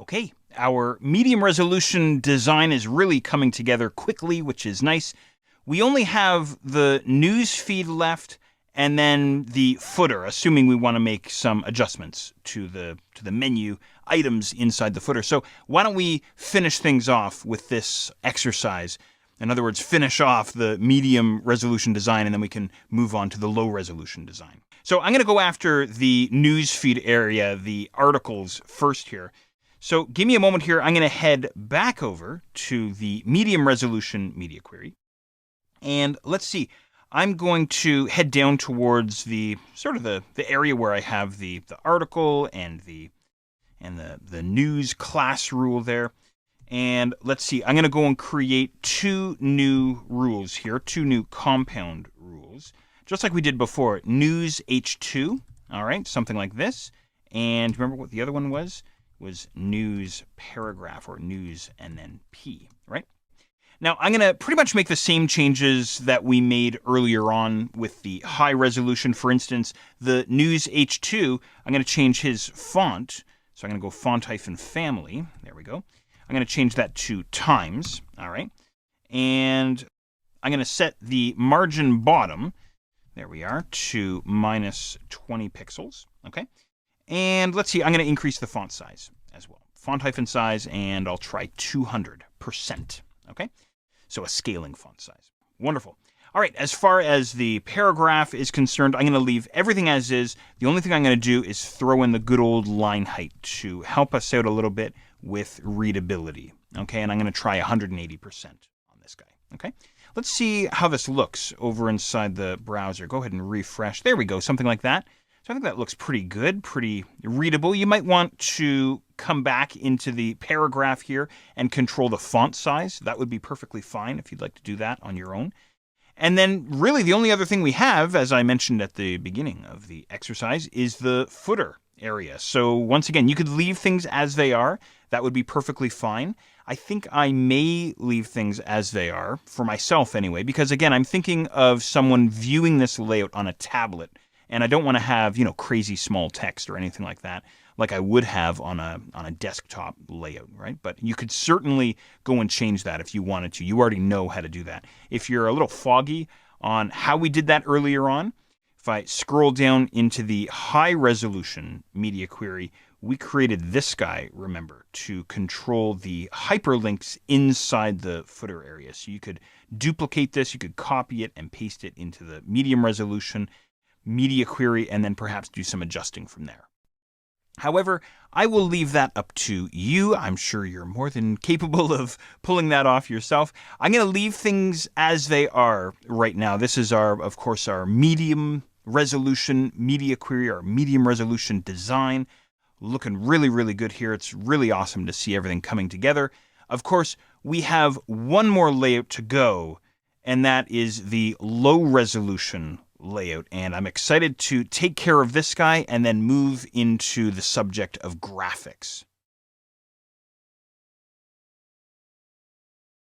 Okay, our medium resolution design is really coming together quickly, which is nice. We only have the news feed left and then the footer, assuming we want to make some adjustments to the menu items inside the footer. So why don't we finish things off with this exercise? In other words, finish off the medium resolution design, and then we can move on to the low resolution design. So I'm going to go after the news feed area, the articles first here. So give me a moment here. I'm going to head back over to the medium resolution media query. And let's see. I'm going to head down towards the sort of the area where I have the article and the news class rule there. And let's see. I'm going to go and create two new rules here, two new compound rules, just like we did before. News H2. All right, something like this. And remember what the other one was? Was news paragraph, or news and then P, right? Now, I'm going to pretty much make the same changes that we made earlier on with the high resolution. For instance, the news H2, I'm going to change his font. So I'm going to go font-family. There we go. I'm going to change that to Times. All right. And I'm going to set the margin bottom, there we are, to minus 20 pixels. Okay. And let's see, I'm going to increase the font size as well. Font-size, and I'll try 200%. Okay. So a scaling font size. Wonderful. All right, as far as the paragraph is concerned, I'm going to leave everything as is. The only thing I'm going to do is throw in the good old line height to help us out a little bit with readability. Okay, and I'm going to try 180% on this guy. Okay, let's see how this looks over inside the browser. Go ahead and refresh. There we go, something like that. So I think that looks pretty good, pretty readable. You might want to come back into the paragraph here and control the font size. That would be perfectly fine if you'd like to do that on your own. And then really the only other thing we have, as I mentioned at the beginning of the exercise, is the footer area. So once again, you could leave things as they are. That would be perfectly fine. I think I may leave things as they are, for myself anyway, because again, I'm thinking of someone viewing this layout on a tablet. And I don't want to have, crazy small text or anything like that, like I would have on a desktop layout, right? But you could certainly go and change that if you wanted to. You already know how to do that. If you're a little foggy on how we did that earlier on, if I scroll down into the high resolution media query, we created this guy, remember, to control the hyperlinks inside the footer area. So you could duplicate this, you could copy it and paste it into the medium resolution media query, and then perhaps do some adjusting from there. However, I will leave that up to you. I'm sure you're more than capable of pulling that off yourself. I'm going to leave things as they are right now. This is of course, our medium resolution media query, our medium resolution design. Looking really, really good here. It's really awesome to see everything coming together. Of course, we have one more layout to go, and that is the low resolution layout, and I'm excited to take care of this guy and then move into the subject of graphics.